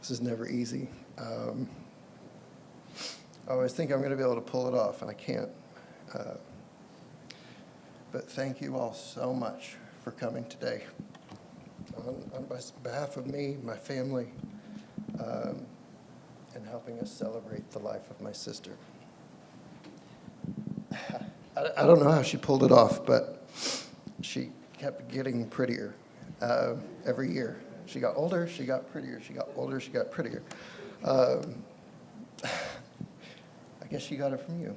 This is never easy. I always think I'm going to be able to pull it off, and I can't. But thank you all so much for coming today. On behalf of me, my family, and helping us celebrate the life of my sister. I don't know how she pulled it off, but she kept getting prettier every year. She got older, she got prettier. She got older, she got prettier. I guess she got it from you.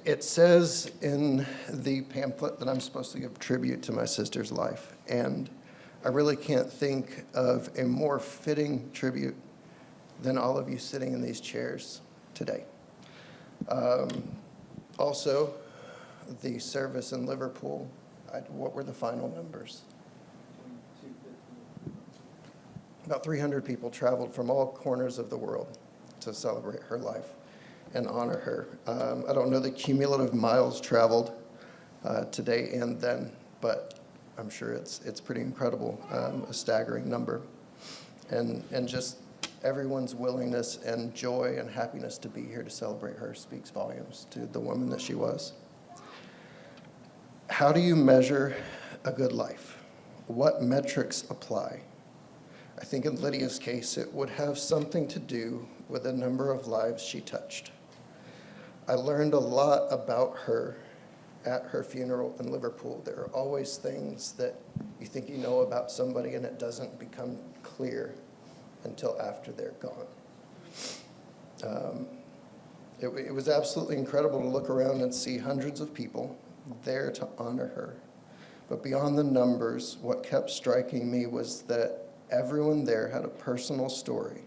It says in the pamphlet that I'm supposed to give tribute to my sister's life, and I really can't think of a more fitting tribute than all of you sitting in these chairs today. Also, the service in Liverpool, what were the final numbers? About 300 people traveled from all corners of the world to celebrate her life and honor her. I don't know the cumulative miles traveled today and then, but I'm sure it's pretty incredible, a staggering number. And just everyone's willingness and joy and happiness to be here to celebrate her speaks volumes to the woman that she was. How do you measure a good life? What metrics apply? I think in Lydia's case, it would have something to do with the number of lives she touched. I learned a lot about her at her funeral in Liverpool. There are always things that you think you know about somebody and it doesn't become clear until after they're gone. It was absolutely incredible to look around and see hundreds of people there to honor her. But beyond the numbers, what kept striking me was that everyone there had a personal story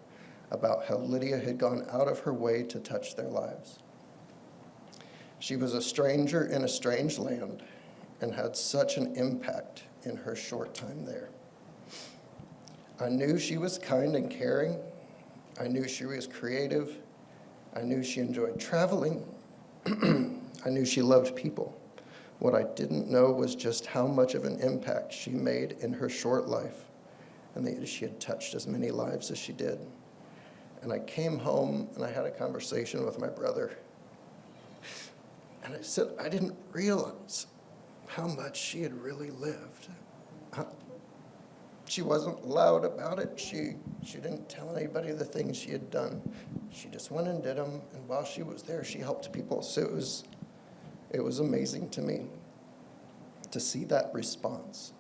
about how Lydia had gone out of her way to touch their lives. She was a stranger in a strange land and had such an impact in her short time there. I knew she was kind and caring. I knew she was creative. I knew she enjoyed traveling. I knew she loved people. What I didn't know was just how much of an impact she made in her short life, and that she had touched as many lives as she did. And I came home and I had a conversation with my brother. And I said, I didn't realize how much she had really lived. She wasn't loud about it. She didn't tell anybody the things she had done. She just went and did them, and while she was there, she helped people. So it was amazing to me to see that response.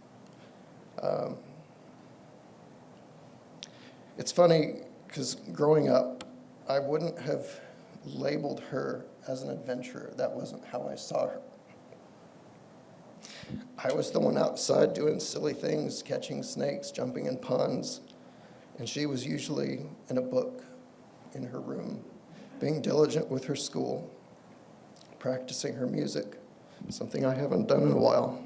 It's funny, because growing up, I wouldn't have labeled her as an adventurer. That wasn't how I saw her. I was the one outside doing silly things, catching snakes, jumping in ponds, and she was usually in a book in her room, being diligent with her school, practicing her music, something I haven't done in a while.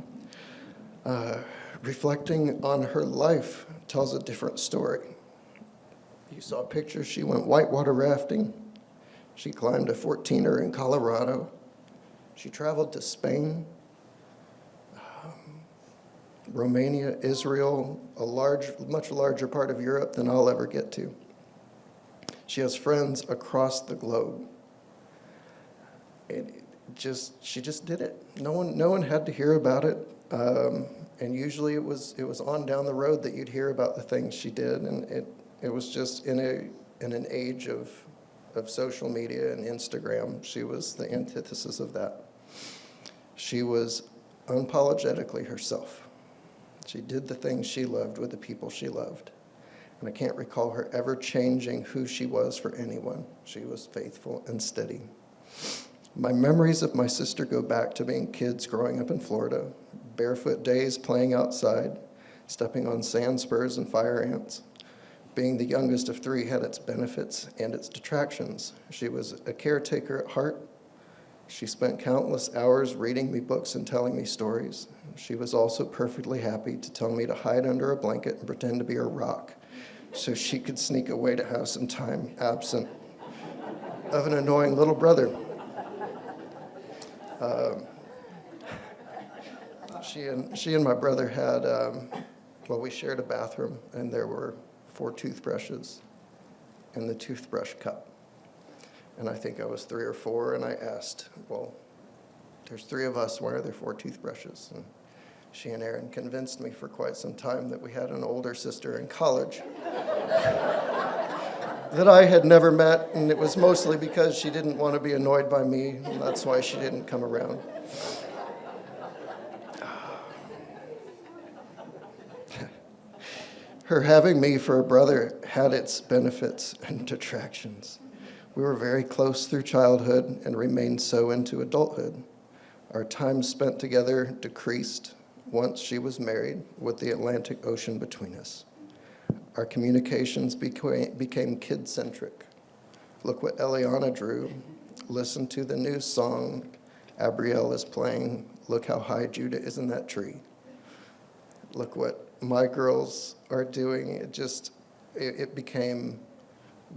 Reflecting on her life tells a different story. You saw pictures. She went whitewater rafting. She climbed a 14er in Colorado. She traveled to Spain, Romania, Israel, much larger part of Europe than I'll ever get to. She has friends across the globe. She just did it. No one had to hear about it. And usually it was on down the road that you'd hear about the things she did, and it was just in an age of social media and Instagram. She was the antithesis of that. She was unapologetically herself. She did the things she loved with the people she loved. And I can't recall her ever changing who she was for anyone. She was faithful and steady. My memories of my sister go back to being kids growing up in Florida, barefoot days playing outside, stepping on sand spurs and fire ants. Being the youngest of three had its benefits and its detractions. She was a caretaker at heart. She spent countless hours reading me books and telling me stories. She was also perfectly happy to tell me to hide under a blanket and pretend to be a rock so she could sneak away to have some time absent of an annoying little brother. She and my brother had Well, we shared a bathroom, and there were 4 toothbrushes in the toothbrush cup. And I think I was 3 or 4, and I asked, well, there's 3 of us, why are there 4 toothbrushes? And she and Aaron convinced me for quite some time that we had an older sister in college that I had never met, and it was mostly because she didn't want to be annoyed by me, and that's why she didn't come around. Her having me for a brother had its benefits and detractions. We were very close through childhood and remained so into adulthood. Our time spent together decreased once she was married, with the Atlantic Ocean between us. Our communications became kid-centric. Look what Eliana drew. Listen to the new song Abrielle is playing. Look how high Judah is in that tree. Look what my girls are doing. It became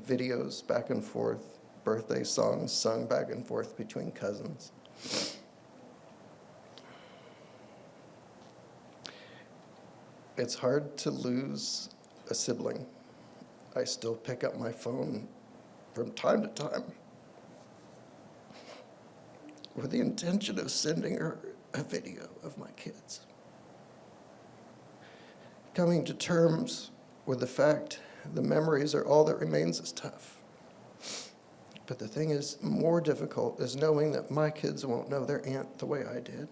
videos back and forth, birthday songs sung back and forth between cousins. It's hard to lose a sibling. I still pick up my phone from time to time with the intention of sending her a video of my kids. Coming to terms with the fact the memories are all that remains is tough. But the thing is more difficult is knowing that my kids won't know their aunt the way I did.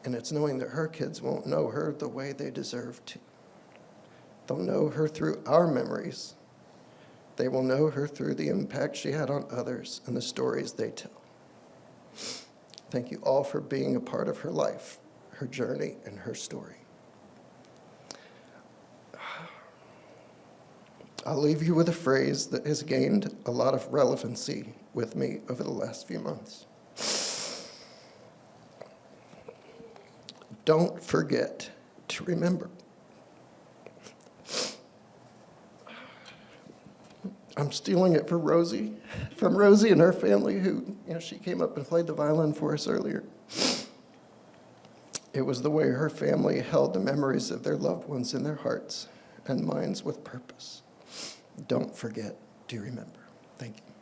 And it's knowing that her kids won't know her the way they deserve to. They'll know her through our memories. They will know her through the impact she had on others and the stories they tell. Thank you all for being a part of her life, her journey, and her story. I'll leave you with a phrase that has gained a lot of relevancy with me over the last few months. Don't forget to remember. I'm stealing it from Rosie and her family, who, she came up and played the violin for us earlier. It was the way her family held the memories of their loved ones in their hearts and minds with purpose. Don't forget to remember. Thank you.